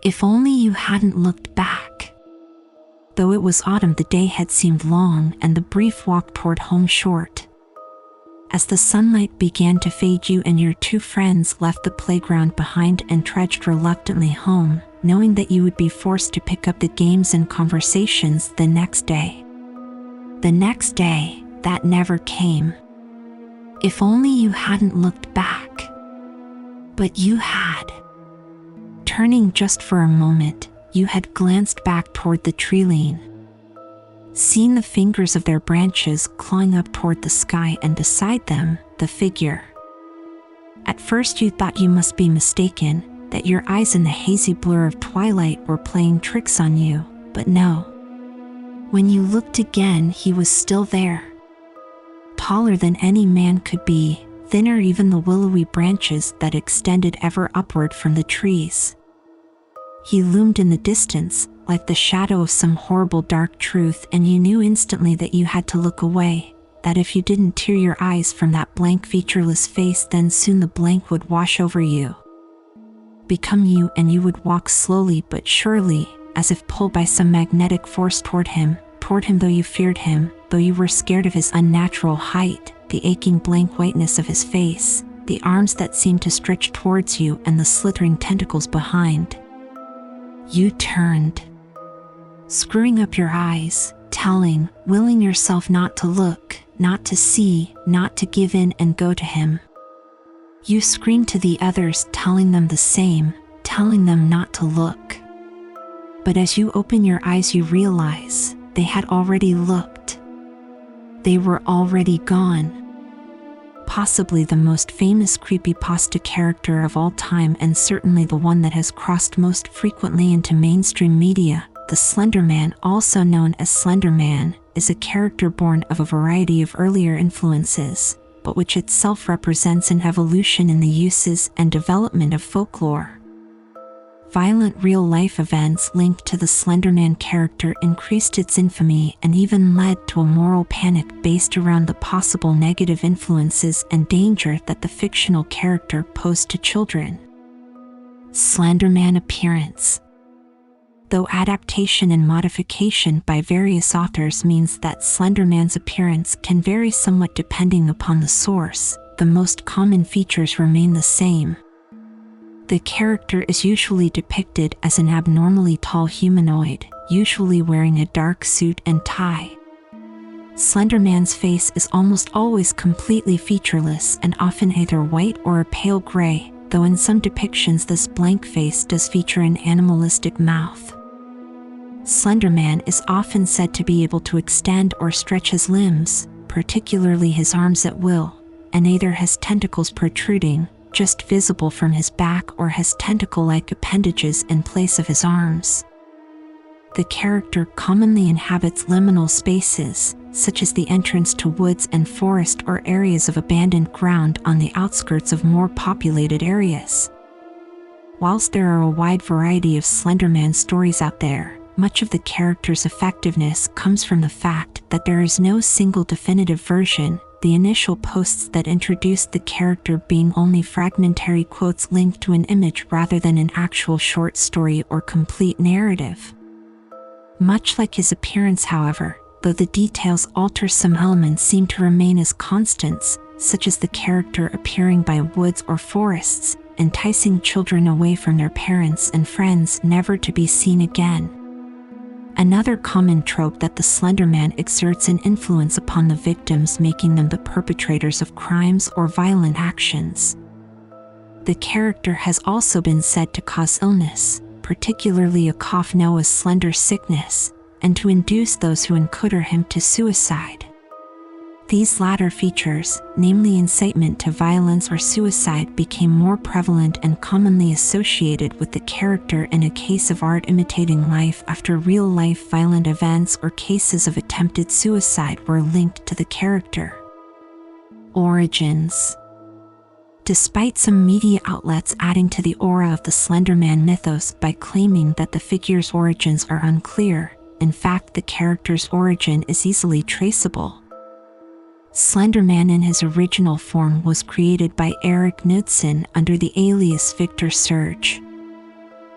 If only you hadn't looked back. Though it was autumn, the day had seemed long and the brief walk toward home short. As the sunlight began to fade, you and your two friends left the playground behind and trudged reluctantly home, knowing that you would be forced to pick up the games and conversations the next day. The next day, that never came. If only you hadn't looked back. But you had. Turning just for a moment, you had glanced back toward the tree-line, seen the fingers of their branches clawing up toward the sky, and beside them, the figure. At first you thought you must be mistaken, that your eyes in the hazy blur of twilight were playing tricks on you, but no. When you looked again, he was still there. Taller than any man could be, thinner even the willowy branches that extended ever upward from the trees. He loomed in the distance, like the shadow of some horrible dark truth, and you knew instantly that you had to look away, that if you didn't tear your eyes from that blank, featureless face, then soon the blank would wash over you, become you, and you would walk slowly but surely, as if pulled by some magnetic force toward him though you feared him, though you were scared of his unnatural height, the aching blank whiteness of his face, the arms that seemed to stretch towards you, and the slithering tentacles behind. You turned, screwing up your eyes, willing yourself not to look, not to see, not to give in and go to him. You screamed to the others, telling them the same, telling them not to look. But as you open your eyes, you realize they had already looked. They were already gone. Possibly the most famous creepypasta character of all time, and certainly the one that has crossed most frequently into mainstream media, the Slenderman, also known as Slenderman, is a character born of a variety of earlier influences, but which itself represents an evolution in the uses and development of folklore. Violent real-life events linked to the Slenderman character increased its infamy and even led to a moral panic based around the possible negative influences and danger that the fictional character posed to children. Slenderman appearance. Though adaptation and modification by various authors means that Slenderman's appearance can vary somewhat depending upon the source, the most common features remain the same. The character is usually depicted as an abnormally tall humanoid, usually wearing a dark suit and tie. Slenderman's face is almost always completely featureless and often either white or a pale gray, though in some depictions this blank face does feature an animalistic mouth. Slenderman is often said to be able to extend or stretch his limbs, particularly his arms, at will, and either has tentacles protruding, just visible from his back, or has tentacle-like appendages in place of his arms. The character commonly inhabits liminal spaces, such as the entrance to woods and forest or areas of abandoned ground on the outskirts of more populated areas. Whilst there are a wide variety of Slenderman stories out there, much of the character's effectiveness comes from the fact that there is no single definitive version, the initial posts that introduced the character being only fragmentary quotes linked to an image rather than an actual short story or complete narrative. Much like his appearance, however, though the details alter, some elements seem to remain as constants, such as the character appearing by woods or forests, enticing children away from their parents and friends, never to be seen again. Another common trope that the Slenderman exerts an influence upon the victims, making them the perpetrators of crimes or violent actions. The character has also been said to cause illness, particularly a cough known as slender sickness, and to induce those who encounter him to suicide. These latter features, namely incitement to violence or suicide, became more prevalent and commonly associated with the character in a case of art imitating life after real-life violent events or cases of attempted suicide were linked to the character. Origins. Despite some media outlets adding to the aura of the Slenderman mythos by claiming that the figure's origins are unclear, in fact the character's origin is easily traceable. Slenderman in his original form was created by Eric Knudson under the alias Victor Surge.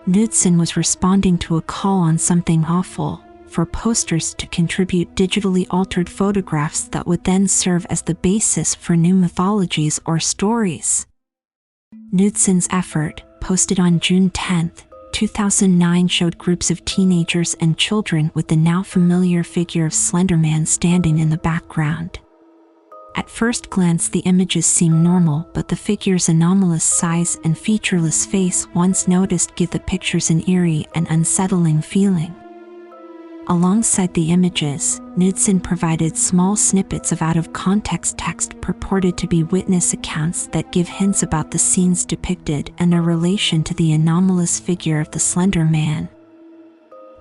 Knudson was responding to a call on Something Awful for posters to contribute digitally altered photographs that would then serve as the basis for new mythologies or stories. Knudson's effort, posted on June 10, 2009, showed groups of teenagers and children with the now familiar figure of Slenderman standing in the background. At first glance, the images seem normal, but the figure's anomalous size and featureless face, once noticed, give the pictures an eerie and unsettling feeling. Alongside the images, Knudson provided small snippets of out-of-context text purported to be witness accounts that give hints about the scenes depicted and their relation to the anomalous figure of the Slender Man.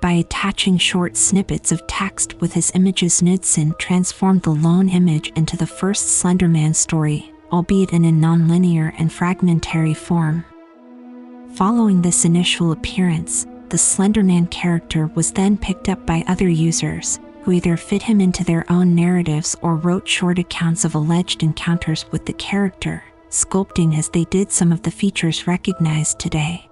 By attaching short snippets of text with his images, Knudson transformed the lone image into the first Slenderman story, albeit in a non-linear and fragmentary form. Following this initial appearance, the Slenderman character was then picked up by other users, who either fit him into their own narratives or wrote short accounts of alleged encounters with the character, sculpting as they did some of the features recognized today.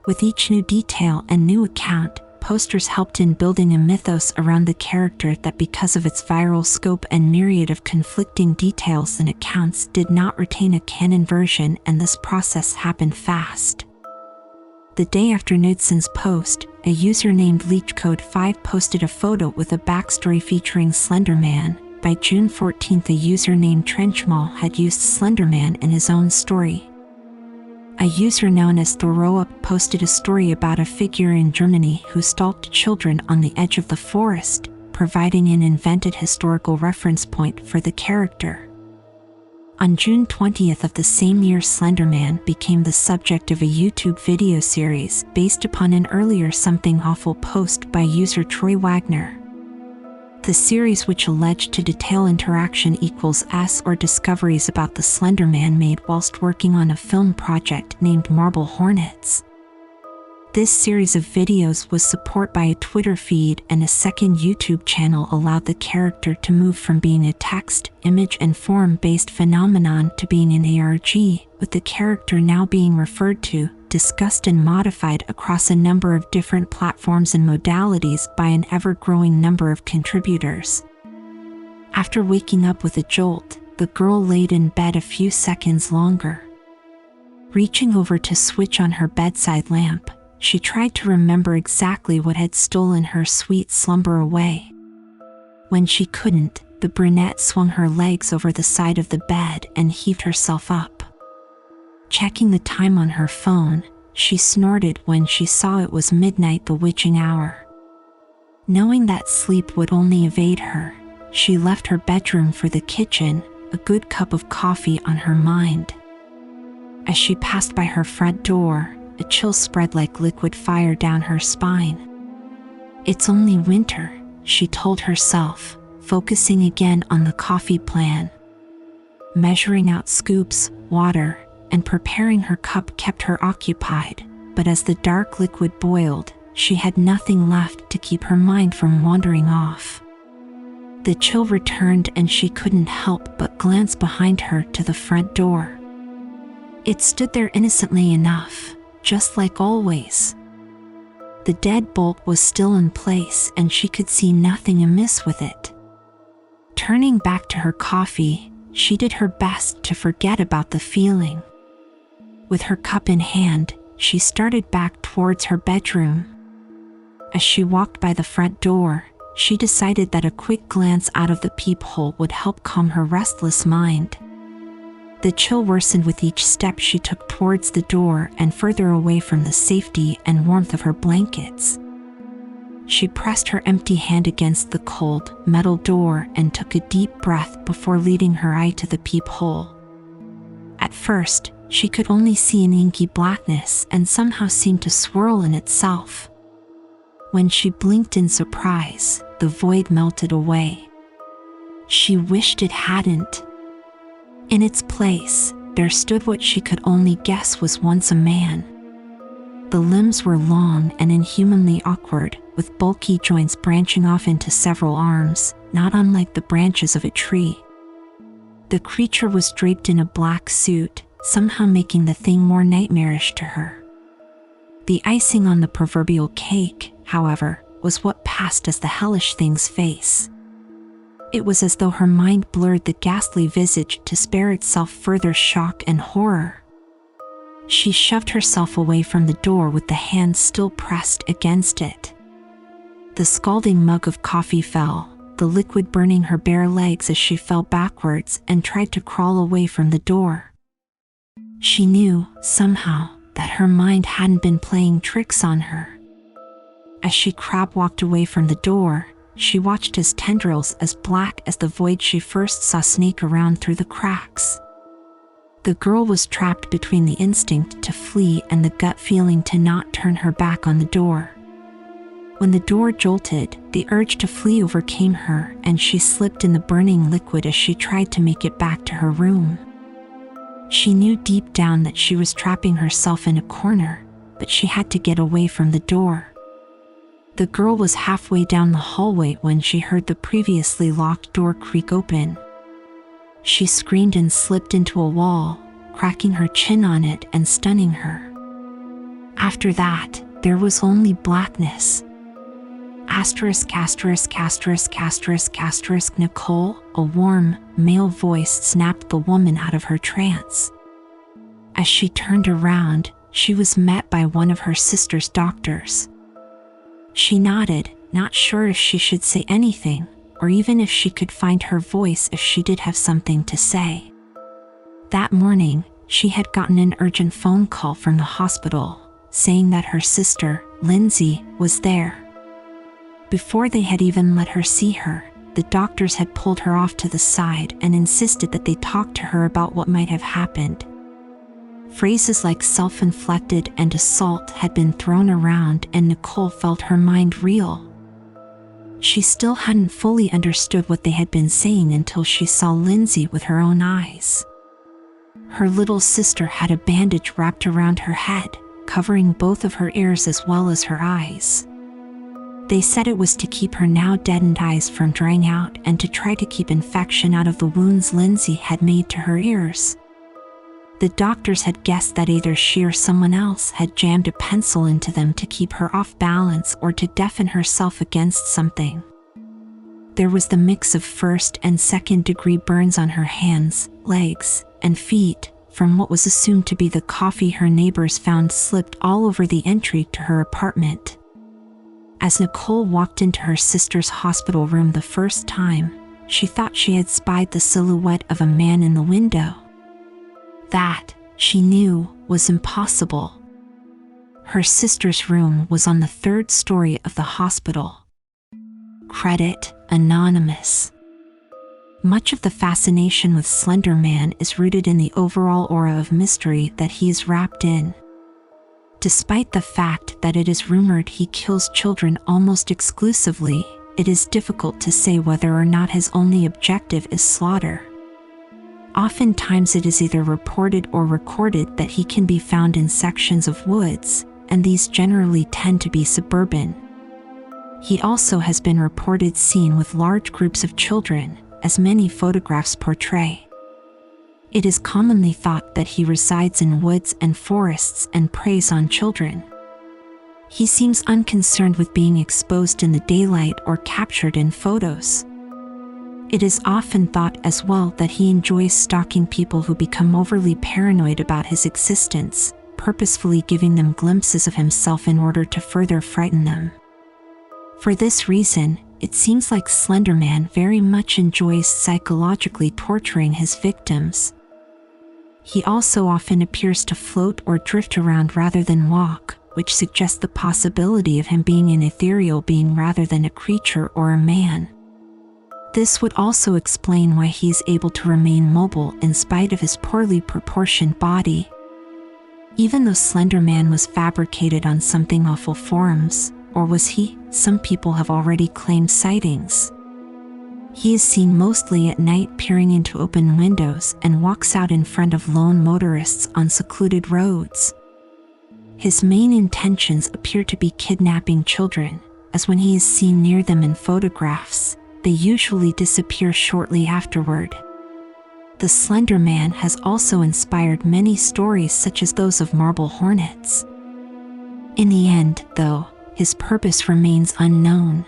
With each new detail and new account, posters helped in building a mythos around the character that, because of its viral scope and myriad of conflicting details and accounts, did not retain a canon version, and this process happened fast. The day after Knudson's post, a user named LeechCode5 posted a photo with a backstory featuring Slenderman. By June 14, a user named Trenchmall had used Slenderman in his own story. A user known as ThorowUp posted a story about a figure in Germany who stalked children on the edge of the forest, providing an invented historical reference point for the character. On June 20th of the same year, Slenderman became the subject of a YouTube video series based upon an earlier Something Awful post by user Troy Wagner. The series, which alleged to detail interaction equals S or discoveries about the Slenderman made whilst working on a film project named Marble Hornets. This series of videos with support by a Twitter feed and a second YouTube channel allowed the character to move from being a text, image and form-based phenomenon to being an ARG, with the character now being referred to, discussed and modified across a number of different platforms and modalities by an ever-growing number of contributors. After waking up with a jolt, the girl laid in bed a few seconds longer. Reaching over to switch on her bedside lamp, she tried to remember exactly what had stolen her sweet slumber away. When she couldn't, the brunette swung her legs over the side of the bed and heaved herself up. Checking the time on her phone, she snorted when she saw it was midnight, the witching hour. Knowing that sleep would only evade her, she left her bedroom for the kitchen, a good cup of coffee on her mind. As she passed by her front door, a chill spread like liquid fire down her spine. It's only winter, she told herself, focusing again on the coffee plan. Measuring out scoops, water, and preparing her cup kept her occupied, but as the dark liquid boiled, she had nothing left to keep her mind from wandering off. The chill returned and she couldn't help but glance behind her to the front door. It stood there innocently enough, just like always. The deadbolt was still in place and she could see nothing amiss with it. Turning back to her coffee, she did her best to forget about the feeling. With her cup in hand, she started back towards her bedroom. As she walked by the front door, she decided that a quick glance out of the peephole would help calm her restless mind. The chill worsened with each step she took towards the door and further away from the safety and warmth of her blankets. She pressed her empty hand against the cold, metal door and took a deep breath before leading her eye to the peephole. At first, she could only see an inky blackness and somehow seemed to swirl in itself. When she blinked in surprise, the void melted away. She wished it hadn't. In its place, there stood what she could only guess was once a man. The limbs were long and inhumanly awkward, with bulky joints branching off into several arms, not unlike the branches of a tree. The creature was draped in a black suit, somehow making the thing more nightmarish to her. The icing on the proverbial cake, however, was what passed as the hellish thing's face. It was as though her mind blurred the ghastly visage to spare itself further shock and horror. She shoved herself away from the door with the hand still pressed against it. The scalding mug of coffee fell, the liquid burning her bare legs as she fell backwards and tried to crawl away from the door. She knew, somehow, that her mind hadn't been playing tricks on her. As she crab-walked away from the door, she watched as tendrils as black as the void she first saw snake around through the cracks. The girl was trapped between the instinct to flee and the gut feeling to not turn her back on the door. When the door jolted, the urge to flee overcame her and she slipped in the burning liquid as she tried to make it back to her room. She knew deep down that she was trapping herself in a corner, but she had to get away from the door. The girl was halfway down the hallway when she heard the previously locked door creak open. She screamed and slipped into a wall, cracking her chin on it and stunning her. After that, there was only blackness. ********** Nicole, a warm, male voice snapped the woman out of her trance. As she turned around, she was met by one of her sister's doctors. She nodded, not sure if she should say anything, or even if she could find her voice if she did have something to say. That morning, she had gotten an urgent phone call from the hospital, saying that her sister, Lindsay, was there. Before they had even let her see her, the doctors had pulled her off to the side and insisted that they talk to her about what might have happened. Phrases like self-inflicted and assault had been thrown around and Nicole felt her mind reel. She still hadn't fully understood what they had been saying until she saw Lindsay with her own eyes. Her little sister had a bandage wrapped around her head, covering both of her ears as well as her eyes. They said it was to keep her now deadened eyes from drying out and to try to keep infection out of the wounds Lindsay had made to her ears. The doctors had guessed that either she or someone else had jammed a pencil into them to keep her off balance or to deafen herself against something. There was the mix of first and second degree burns on her hands, legs, and feet, from what was assumed to be the coffee her neighbors found slipped all over the entry to her apartment. As Nicole walked into her sister's hospital room the first time, she thought she had spied the silhouette of a man in the window. That, she knew, was impossible. Her sister's room was on the 3rd story of the hospital. Credit, anonymous. Much of the fascination with Slenderman is rooted in the overall aura of mystery that he is wrapped in. Despite the fact that it is rumored he kills children almost exclusively, it is difficult to say whether or not his only objective is slaughter. Oftentimes it is either reported or recorded that he can be found in sections of woods, and these generally tend to be suburban. He also has been reported seen with large groups of children, as many photographs portray. It is commonly thought that he resides in woods and forests and preys on children. He seems unconcerned with being exposed in the daylight or captured in photos. It is often thought as well that he enjoys stalking people who become overly paranoid about his existence, purposefully giving them glimpses of himself in order to further frighten them. For this reason, it seems like Slenderman very much enjoys psychologically torturing his victims. He also often appears to float or drift around rather than walk, which suggests the possibility of him being an ethereal being rather than a creature or a man. This would also explain why he is able to remain mobile in spite of his poorly proportioned body. Even though Slenderman was fabricated on something awful forms, or was he? Some people have already claimed sightings. He is seen mostly at night peering into open windows and walks out in front of lone motorists on secluded roads. His main intentions appear to be kidnapping children, as when he is seen near them in photographs, they usually disappear shortly afterward. The Slenderman has also inspired many stories such as those of marble hornets. In the end, though, his purpose remains unknown.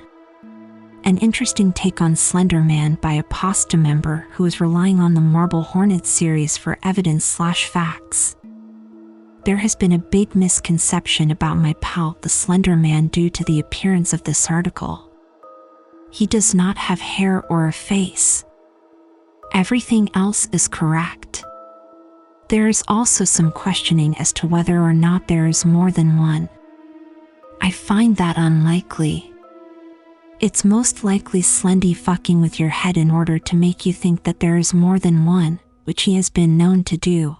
An interesting take on Slenderman by a Pasta member who is relying on the Marble Hornets series for evidence/facts. There has been a big misconception about my pal the Slenderman due to the appearance of this article. He does not have hair or a face. Everything else is correct. There is also some questioning as to whether or not there is more than one. I find that unlikely. It's most likely Slendy fucking with your head in order to make you think that there is more than one, which he has been known to do.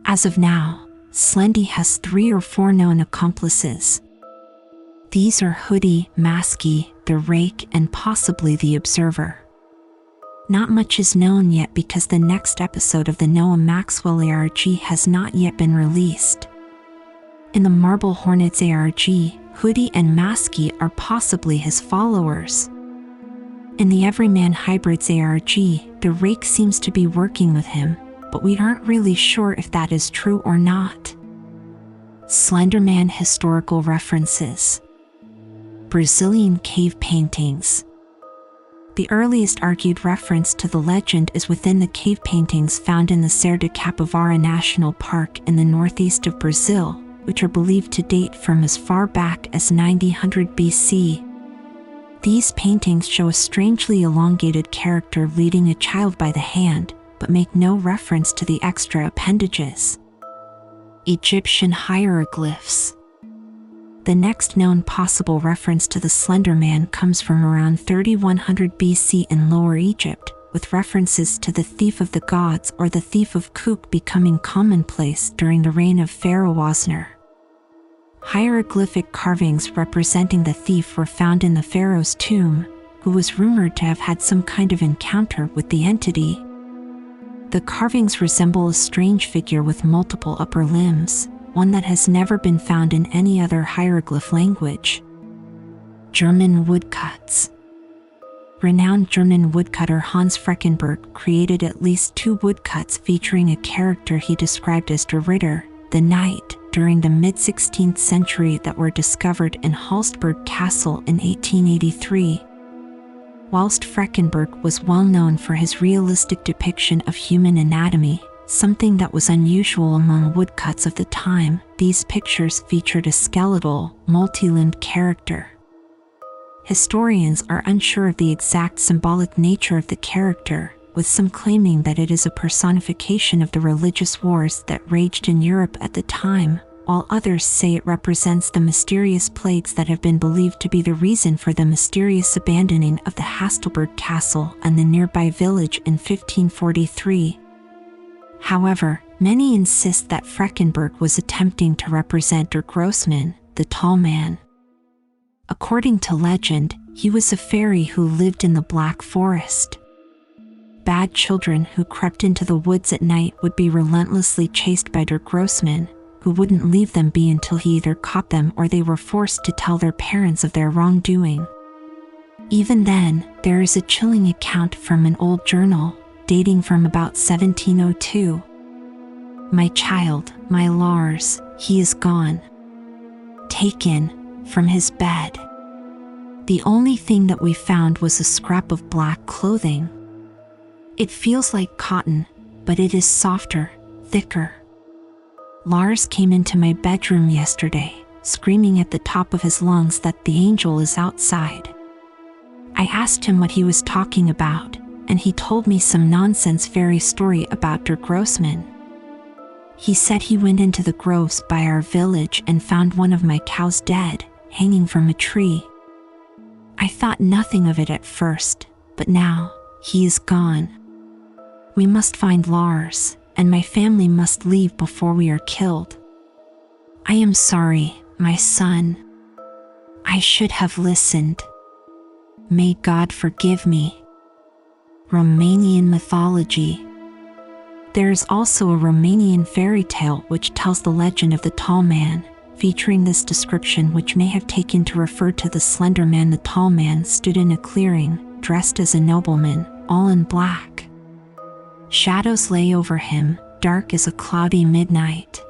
As of now, Slendy has 3 or 4 known accomplices. These are Hoodie, Masky, the Rake, and possibly the Observer. Not much is known yet because the next episode of the Noah Maxwell ARG has not yet been released. In the Marble Hornets ARG, Hoodie and Masky are possibly his followers. In the Everyman Hybrids ARG, the Rake seems to be working with him, but we aren't really sure if that is true or not. Slenderman historical references. Brazilian cave paintings. The earliest argued reference to the legend is within the cave paintings found in the Serra de Capivara National Park in the northeast of Brazil, which are believed to date from as far back as 900 BC. These paintings show a strangely elongated character leading a child by the hand, but make no reference to the extra appendages. Egyptian hieroglyphs. The next known possible reference to the Slenderman comes from around 3100 BC in Lower Egypt, with references to the Thief of the Gods or the Thief of Kuk becoming commonplace during the reign of Pharaoh Wasner. Hieroglyphic carvings representing the thief were found in the pharaoh's tomb, who was rumored to have had some kind of encounter with the entity. The carvings resemble a strange figure with multiple upper limbs, one that has never been found in any other hieroglyph language. German woodcuts. Renowned German woodcutter Hans Freckenberg created at least 2 woodcuts featuring a character he described as Der Ritter, the Knight, during the mid-16th century that were discovered in Hallsberg Castle in 1883. Whilst Freckenberg was well known for his realistic depiction of human anatomy, something that was unusual among woodcuts of the time, these pictures featured a skeletal, multi-limbed character. Historians are unsure of the exact symbolic nature of the character, with some claiming that it is a personification of the religious wars that raged in Europe at the time, while others say it represents the mysterious plagues that have been believed to be the reason for the mysterious abandoning of the Hastelberg Castle and the nearby village in 1543. However, many insist that Freckenberg was attempting to represent Der Grossmann, the tall man. According to legend, he was a fairy who lived in the Black Forest. Bad children who crept into the woods at night would be relentlessly chased by Der Grossmann, who wouldn't leave them be until he either caught them or they were forced to tell their parents of their wrongdoing. Even then, there is a chilling account from an old journal, dating from about 1702. My child, my Lars, he is gone. Taken from his bed. The only thing that we found was a scrap of black clothing. It feels like cotton, but it is softer, thicker. Lars came into my bedroom yesterday, screaming at the top of his lungs that the angel is outside. I asked him what he was talking about, and he told me some nonsense fairy story about Der Grossmann. He said he went into the groves by our village and found one of my cows dead, hanging from a tree. I thought nothing of it at first, but now, he is gone. We must find Lars, and my family must leave before we are killed. I am sorry, my son. I should have listened. May God forgive me. Romanian mythology. There is also a Romanian fairy tale which tells the legend of the tall man, featuring this description which may have taken to refer to the slender man. The tall man stood in a clearing, dressed as a nobleman, all in black. Shadows lay over him, dark as a cloudy midnight.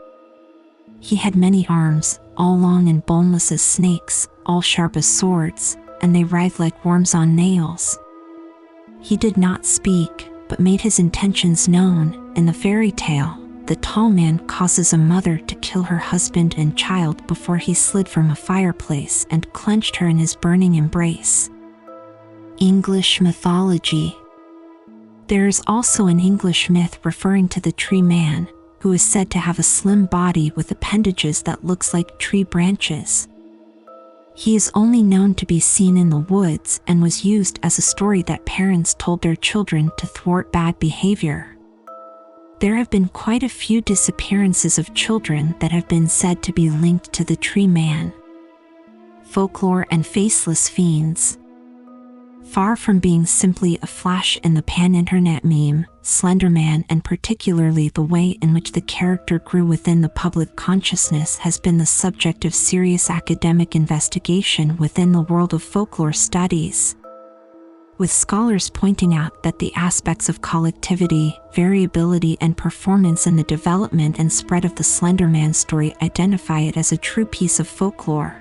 He had many arms, all long and boneless as snakes, all sharp as swords, and they writhed like worms on nails. He did not speak, but made his intentions known. In the fairy tale, the tall man causes a mother to kill her husband and child before he slid from a fireplace and clenched her in his burning embrace. English mythology. There is also an English myth referring to the tree man, who is said to have a slim body with appendages that looks like tree branches. He is only known to be seen in the woods and was used as a story that parents told their children to thwart bad behavior. There have been quite a few disappearances of children that have been said to be linked to the tree man. Folklore and faceless fiends. Far from being simply a flash in the pan-internet meme, Slenderman, and particularly the way in which the character grew within the public consciousness, has been the subject of serious academic investigation within the world of folklore studies, with scholars pointing out that the aspects of collectivity, variability, and performance in the development and spread of the Slenderman story identify it as a true piece of folklore.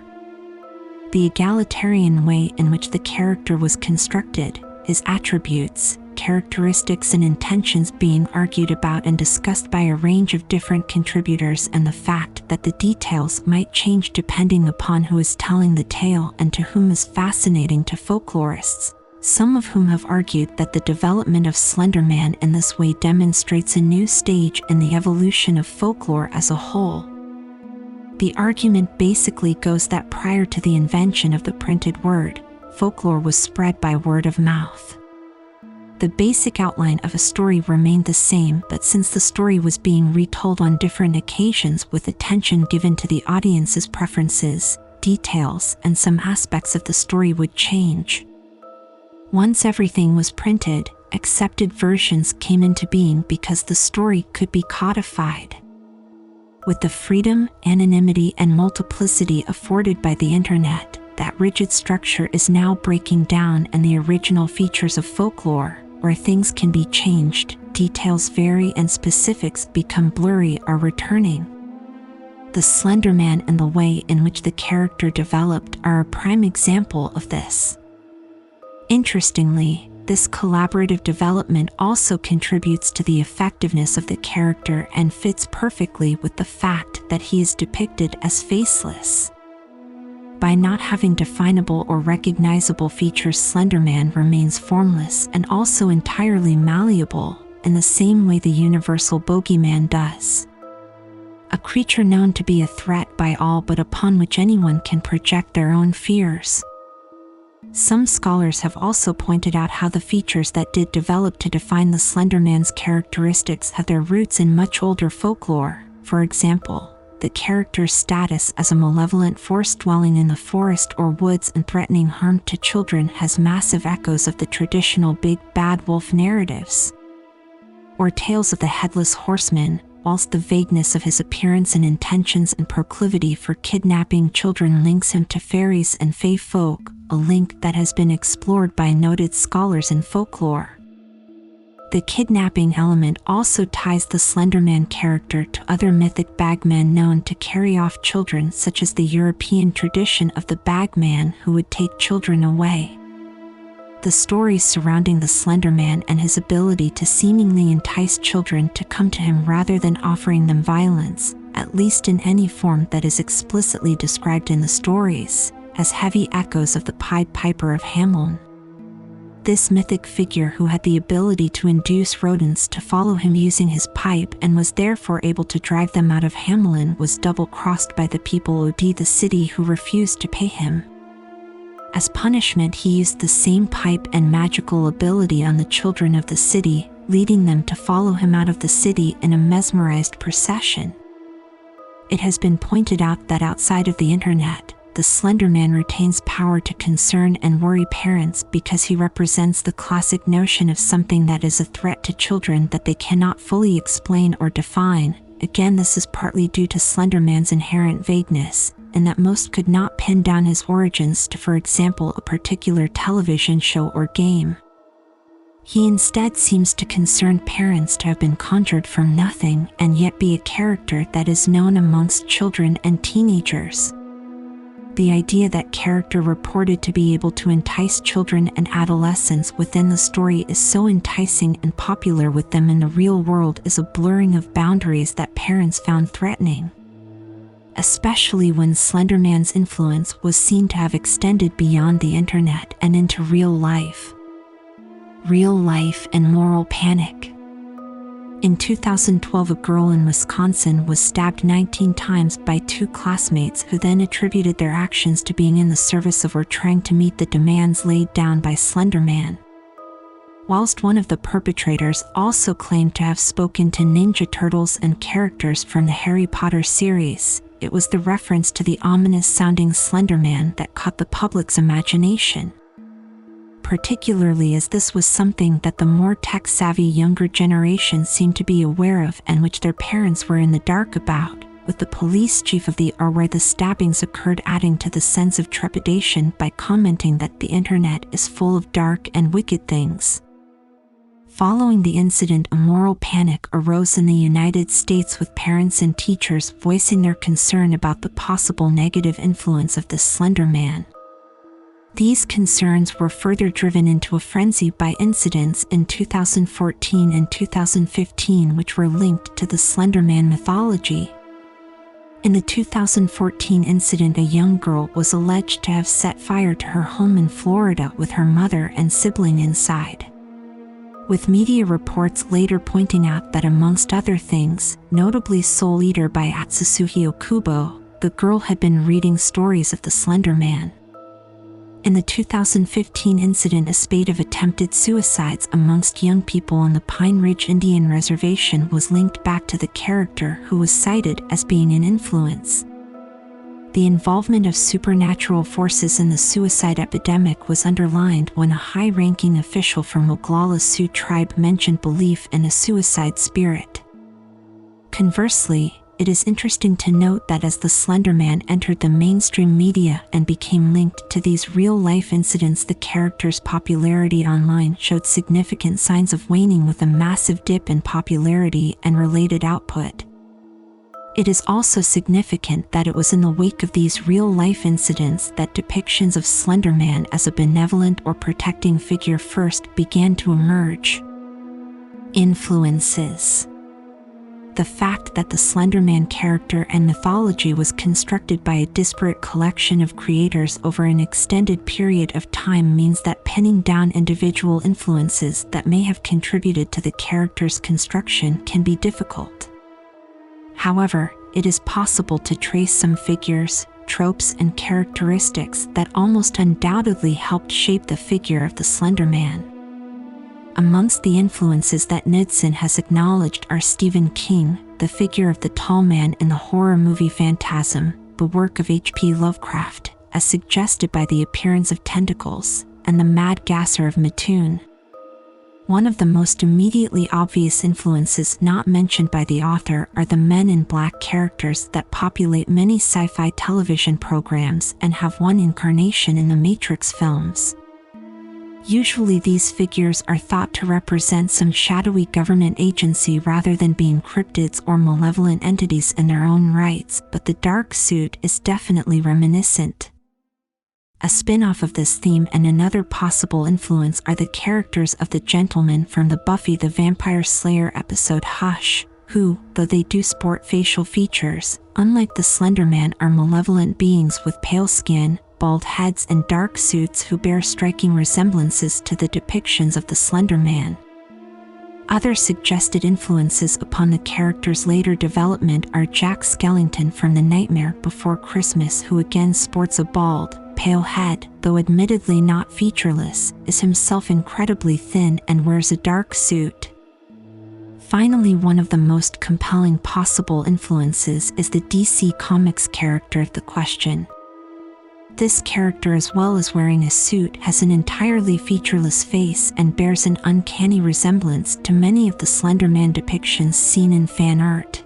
The egalitarian way in which the character was constructed, his attributes, characteristics, and intentions being argued about and discussed by a range of different contributors, and the fact that the details might change depending upon who is telling the tale and to whom, is fascinating to folklorists, some of whom have argued that the development of Slenderman in this way demonstrates a new stage in the evolution of folklore as a whole. The argument basically goes that prior to the invention of the printed word, folklore was spread by word of mouth. The basic outline of a story remained the same, but since the story was being retold on different occasions with attention given to the audience's preferences, details, and some aspects of the story would change. Once everything was printed, accepted versions came into being because the story could be codified. With the freedom, anonymity, and multiplicity afforded by the internet, that rigid structure is now breaking down, and the original features of folklore, where things can be changed, details vary, and specifics become blurry, are returning. The Slenderman and the way in which the character developed are a prime example of this. Interestingly, this collaborative development also contributes to the effectiveness of the character and fits perfectly with the fact that he is depicted as faceless. By not having definable or recognizable features, Slenderman remains formless and also entirely malleable, in the same way the universal bogeyman does. A creature known to be a threat by all, but upon which anyone can project their own fears. Some scholars have also pointed out how the features that did develop to define the Slenderman's characteristics have their roots in much older folklore. For example, the character's status as a malevolent force dwelling in the forest or woods and threatening harm to children has massive echoes of the traditional big bad wolf narratives, or tales of the headless horseman, whilst the vagueness of his appearance and intentions and proclivity for kidnapping children links him to fairies and fae folk, a link that has been explored by noted scholars in folklore. The kidnapping element also ties the Slenderman character to other mythic bagmen known to carry off children, such as the European tradition of the bagman who would take children away. The stories surrounding the Slenderman and his ability to seemingly entice children to come to him rather than offering them violence, at least in any form that is explicitly described in the stories, has heavy echoes of the Pied Piper of Hamelin. This mythic figure, who had the ability to induce rodents to follow him using his pipe and was therefore able to drive them out of Hamelin, was double-crossed by the people of the city who refused to pay him. As punishment, he used the same pipe and magical ability on the children of the city, leading them to follow him out of the city in a mesmerized procession. It has been pointed out that outside of the internet, the Slenderman retains power to concern and worry parents because he represents the classic notion of something that is a threat to children that they cannot fully explain or define. Again, this is partly due to Slenderman's inherent vagueness, in that most could not pin down his origins to, for example, a particular television show or game. He instead seems to concerned parents to have been conjured from nothing and yet be a character that is known amongst children and teenagers. The idea that character reported to be able to entice children and adolescents within the story is so enticing and popular with them in the real world is a blurring of boundaries that parents found threatening. Especially when Slenderman's influence was seen to have extended beyond the internet and into real life. Real life and moral panic. In 2012, a girl in Wisconsin was stabbed 19 times by two classmates who then attributed their actions to being in the service of or trying to meet the demands laid down by Slenderman. Whilst one of the perpetrators also claimed to have spoken to Ninja Turtles and characters from the Harry Potter series, it was the reference to the ominous-sounding Slenderman that caught the public's imagination. Particularly as this was something that the more tech-savvy younger generation seemed to be aware of and which their parents were in the dark about, with the police chief of the area where the stabbings occurred adding to the sense of trepidation by commenting that the internet is full of dark and wicked things. Following the incident, a moral panic arose in the United States with parents and teachers voicing their concern about the possible negative influence of the Slenderman. These concerns were further driven into a frenzy by incidents in 2014 and 2015 which were linked to the Slenderman mythology. In the 2014 incident, a young girl was alleged to have set fire to her home in Florida with her mother and sibling inside, with media reports later pointing out that amongst other things, notably Soul Eater by Atsusuhi Okubo, the girl had been reading stories of the Slenderman. In the 2015 incident, a spate of attempted suicides amongst young people on the Pine Ridge Indian Reservation was linked back to the character who was cited as being an influence. The involvement of supernatural forces in the suicide epidemic was underlined when a high-ranking official from Oglala Sioux tribe mentioned belief in a suicide spirit. Conversely, it is interesting to note that as the Slenderman entered the mainstream media and became linked to these real-life incidents, the character's popularity online showed significant signs of waning with a massive dip in popularity and related output. It is also significant that it was in the wake of these real-life incidents that depictions of Slenderman as a benevolent or protecting figure first began to emerge. Influences. The fact that the Slenderman character and mythology was constructed by a disparate collection of creators over an extended period of time means that pinning down individual influences that may have contributed to the character's construction can be difficult. However, it is possible to trace some figures, tropes, and characteristics that almost undoubtedly helped shape the figure of the Slenderman. Amongst the influences that Knudson has acknowledged are Stephen King, the figure of the tall man in the horror movie Phantasm, the work of H.P. Lovecraft, as suggested by the appearance of tentacles, and the mad gasser of Mattoon. One of the most immediately obvious influences not mentioned by the author are the men in black characters that populate many sci-fi television programs and have one incarnation in the Matrix films. Usually these figures are thought to represent some shadowy government agency rather than being cryptids or malevolent entities in their own rights, but the dark suit is definitely reminiscent. A spin-off of this theme and another possible influence are the characters of the gentlemen from the Buffy the Vampire Slayer episode Hush, who, though they do sport facial features, unlike the Slenderman, are malevolent beings with pale skin, bald heads, and dark suits who bear striking resemblances to the depictions of the Slenderman. Other suggested influences upon the character's later development are Jack Skellington from The Nightmare Before Christmas, who again sports a bald, pale head, though admittedly not featureless, is himself incredibly thin and wears a dark suit. Finally, one of the most compelling possible influences is the DC Comics character of the Question. This character, as well as wearing a suit, has an entirely featureless face and bears an uncanny resemblance to many of the Slenderman depictions seen in fan art.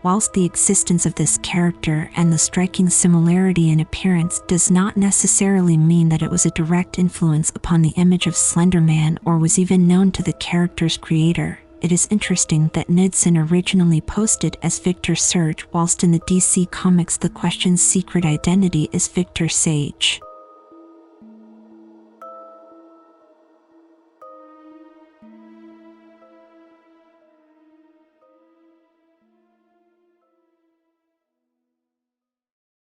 whilst the existence of this character and the striking similarity in appearance does not necessarily mean that it was a direct influence upon the image of Slenderman or was even known to the character's creator, it is interesting that Knudson originally posted as Victor Surge, whilst in the DC Comics the Question's secret identity is Victor Sage.